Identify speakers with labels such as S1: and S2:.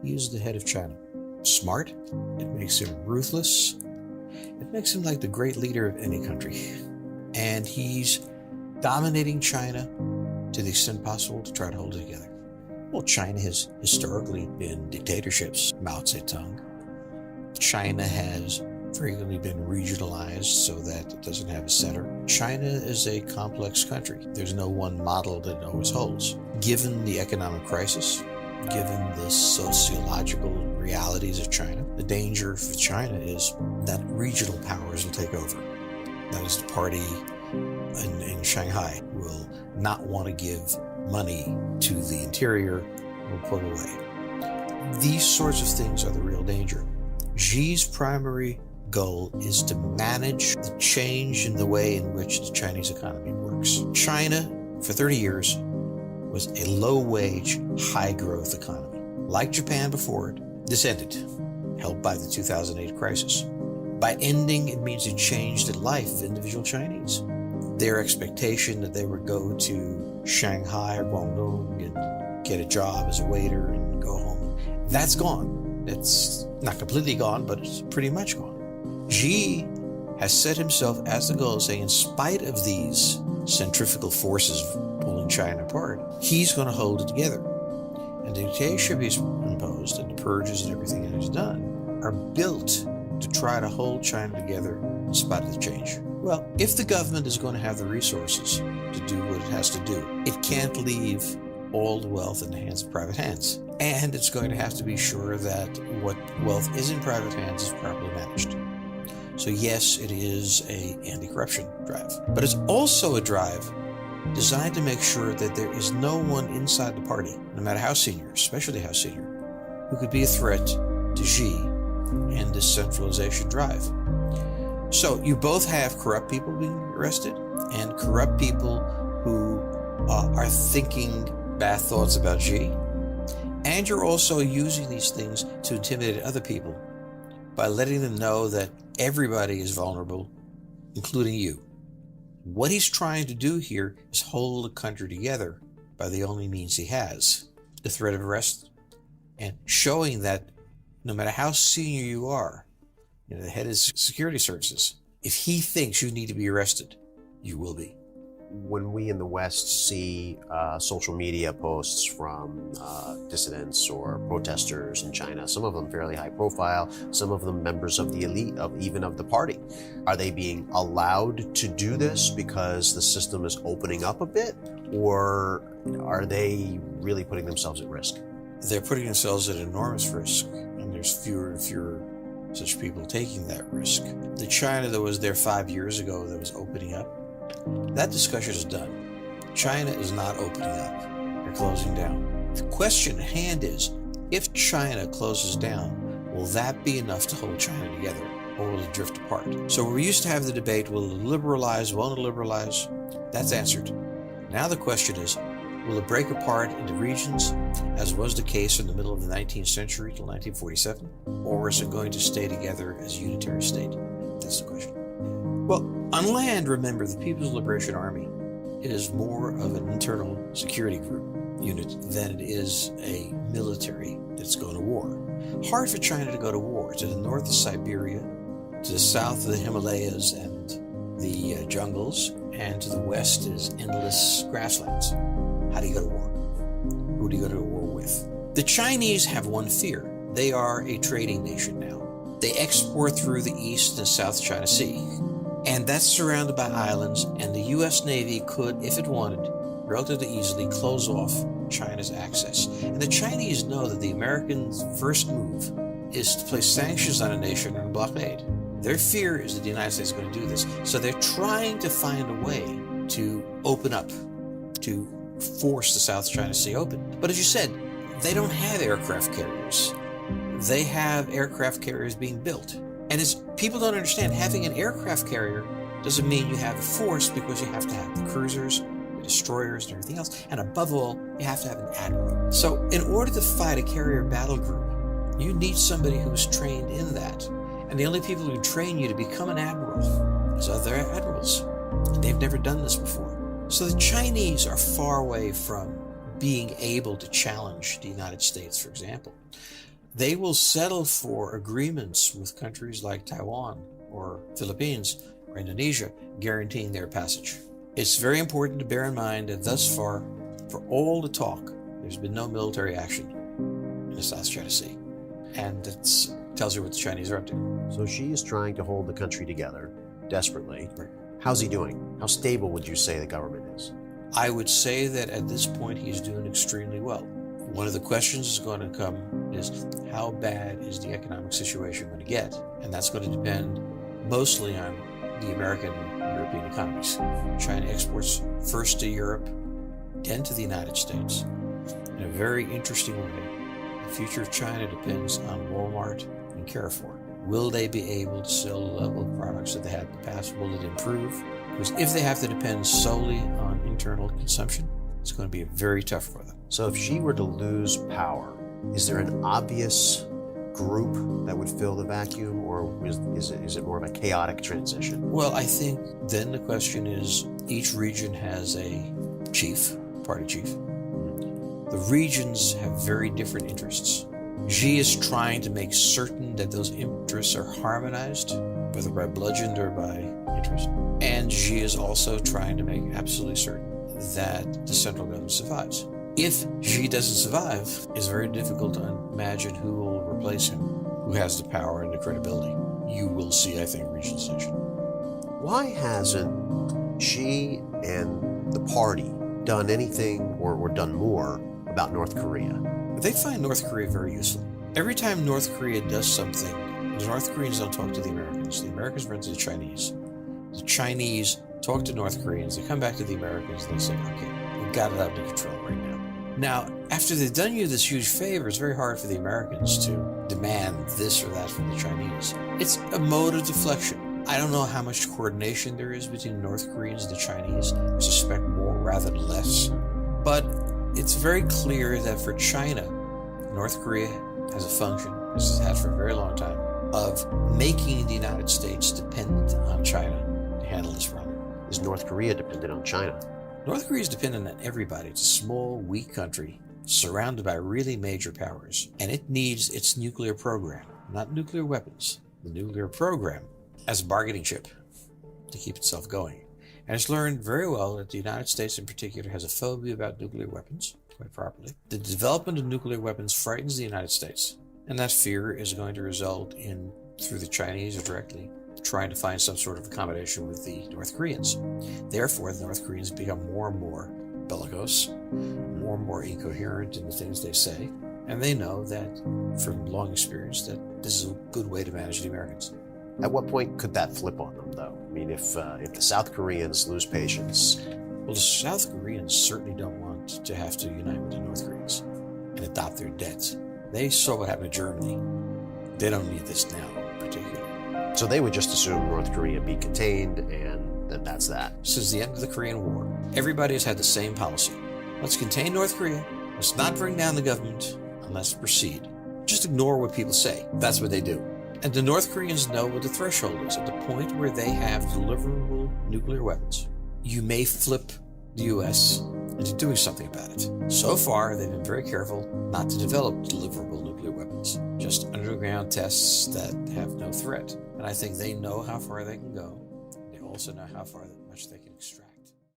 S1: he is the head of China. Smart, it makes him ruthless, it makes him like the great leader of any country. And he's dominating China to the extent possible to try to hold it together. Well, China has historically been dictatorships, Mao Zedong. China has frequently been regionalized so that it doesn't have a center. China is a complex country. There's no one model that always holds. Given the economic crisis, given the sociological realities of China, the danger for China is that regional powers will take over. That is, the party in Shanghai will not want to give money to the interior, will pull away. These sorts of things are the real danger. Xi's primary goal is to manage the change in the way in which the Chinese economy works. China, for 30 years, was a low-wage, high-growth economy. Like Japan before it, this ended, helped by the 2008 crisis. By ending, it means it changed the life of individual Chinese. Their expectation that they would go to Shanghai or Guangdong and get a job as a waiter and go home, that's gone. It's not completely gone, but it's pretty much gone. Xi has set himself as the goal, saying in spite of these centrifugal forces pulling China apart, he's going to hold it together. And the dictatorship he's imposed and the purges and everything that he's done are built to try to hold China together in spite of the change. Well, if the government is going to have the resources to do what it has to do, it can't leave all the wealth in the hands of private hands. And it's going to have to be sure that what wealth is in private hands is properly managed. So yes, it is an anti-corruption drive, but it's also a drive designed to make sure that there is no one inside the party, no matter how senior, especially how senior, who could be a threat to Xi and this centralization drive. So you both have corrupt people being arrested and corrupt people who are thinking bad thoughts about Xi. And you're also using these things to intimidate other people by letting them know that everybody is vulnerable, including you. What he's trying to do here is hold the country together by the only means he has, the threat of arrest, and showing that no matter how senior you are, the head of security services, if he thinks you need to be arrested, you will be.
S2: When we in the West see social media posts from dissidents or protesters in China, some of them fairly high profile, some of them members of the elite, even of the party, are they being allowed to do this because the system is opening up a bit, or are they really putting themselves at risk?
S1: They're putting themselves at enormous risk, and there's fewer and fewer such people taking that risk. The China that was there 5 years ago that was opening up, that discussion is done. China is not opening up. They're closing down. The question at hand is, if China closes down, will that be enough to hold China together, or will it drift apart? So we used to have the debate, will it liberalize, won't it liberalize? That's answered. Now the question is, will it break apart into regions, as was the case in the middle of the 19th century till 1947, or is it going to stay together as a unitary state? That's the question. Well, on land, remember, the People's Liberation Army is more of an internal security group unit than it is a military that's going to war. Hard for China to go to war. To the north of Siberia, to the south of the Himalayas and the jungles, and to the west is endless grasslands. How do you go to war? Who do you go to war with? The Chinese have one fear. They are a trading nation now. They export through the East and South China Sea. And that's surrounded by islands, and the U.S. Navy could, if it wanted, relatively easily close off China's access. And the Chinese know that the Americans' first move is to place sanctions on a nation and blockade. Their fear is that the United States is going to do this. So they're trying to find a way to open up, to force the South China Sea open. But as you said, they don't have aircraft carriers. They have aircraft carriers being built. And as people don't understand, having an aircraft carrier doesn't mean you have a force, because you have to have the cruisers, the destroyers, and everything else. And above all, you have to have an admiral. So in order to fight a carrier battle group, you need somebody who's trained in that. And the only people who train you to become an admiral is other admirals. And they've never done this before. So the Chinese are far away from being able to challenge the United States, for example. They will settle for agreements with countries like Taiwan or Philippines or Indonesia, guaranteeing their passage. It's very important to bear in mind that thus far, for all the talk, there's been no military action in the South China Sea. And that tells you what the Chinese are up to.
S2: So Xi is trying to hold the country together desperately.
S1: Right.
S2: How's he doing? How stable would you say the government is?
S1: I would say that at this point he's doing extremely well. One of the questions that's going to come is how bad is the economic situation going to get? And that's going to depend mostly on the American and European economies. China exports first to Europe, then to the United States. In a very interesting way, the future of China depends on Walmart and Carrefour. Will they be able to sell the level of products that they had in the past? Will it improve? Because if they have to depend solely on internal consumption, it's going to be very tough for them.
S2: So if Xi were to lose power, is there an obvious group that would fill the vacuum, or is it more of a chaotic transition?
S1: Well, I think then the question is, each region has a chief, party chief. The regions have very different interests. Xi is trying to make certain that those interests are harmonized, whether by bludgeon or by interest. And Xi is also trying to make absolutely certain that the central government survives. If Xi doesn't survive, it's very difficult to imagine who will replace him, who has the power and the credibility. You will see, I think, regionalization.
S2: Why hasn't Xi and the party done anything or done more about North Korea?
S1: They find North Korea very useful. Every time North Korea does something, the North Koreans don't talk to the Americans run to the Chinese. The Chinese talk to North Koreans, they come back to the Americans, and they say, okay, we've got it under control right now. Now, after they've done you this huge favor, it's very hard for the Americans to demand this or that from the Chinese. It's a mode of deflection. I don't know how much coordination there is between North Koreans and the Chinese. I suspect more rather than less. But it's very clear that for China, North Korea has a function, as it has for a very long time, of making the United States dependent on China to handle this problem.
S2: Is North Korea dependent on China?
S1: North Korea is dependent on everybody. It's a small, weak country surrounded by really major powers, and it needs its nuclear program, not nuclear weapons, the nuclear program as a bargaining chip to keep itself going. And it's learned very well that the United States in particular has a phobia about nuclear weapons, quite properly. The development of nuclear weapons frightens the United States, and that fear is going to result in, through the Chinese or directly, trying to find some sort of accommodation with the North Koreans. Therefore, the North Koreans become more and more bellicose, more and more incoherent in the things they say, and they know that, from long experience, that this is a good way to manage the Americans.
S2: At what point could that flip on them, though? I mean, if the South Koreans lose patience...
S1: Well, the South Koreans certainly don't want to have to unite with the North Koreans and adopt their debts. They saw what happened to Germany. They don't need this now, particularly.
S2: So they would just assume North Korea be contained, and then that's that.
S1: Since the end of the Korean War, everybody has had the same policy. Let's contain North Korea. Let's not bring down the government, and let's proceed. Just ignore what people say. That's what they do. And the North Koreans know what the threshold is. At the point where they have deliverable nuclear weapons, you may flip the U.S. into doing something about it. So far, they've been very careful not to develop deliverable nuclear weapons, just underground tests that have no threat. And I think they know how far they can go. They also know how much they can extract.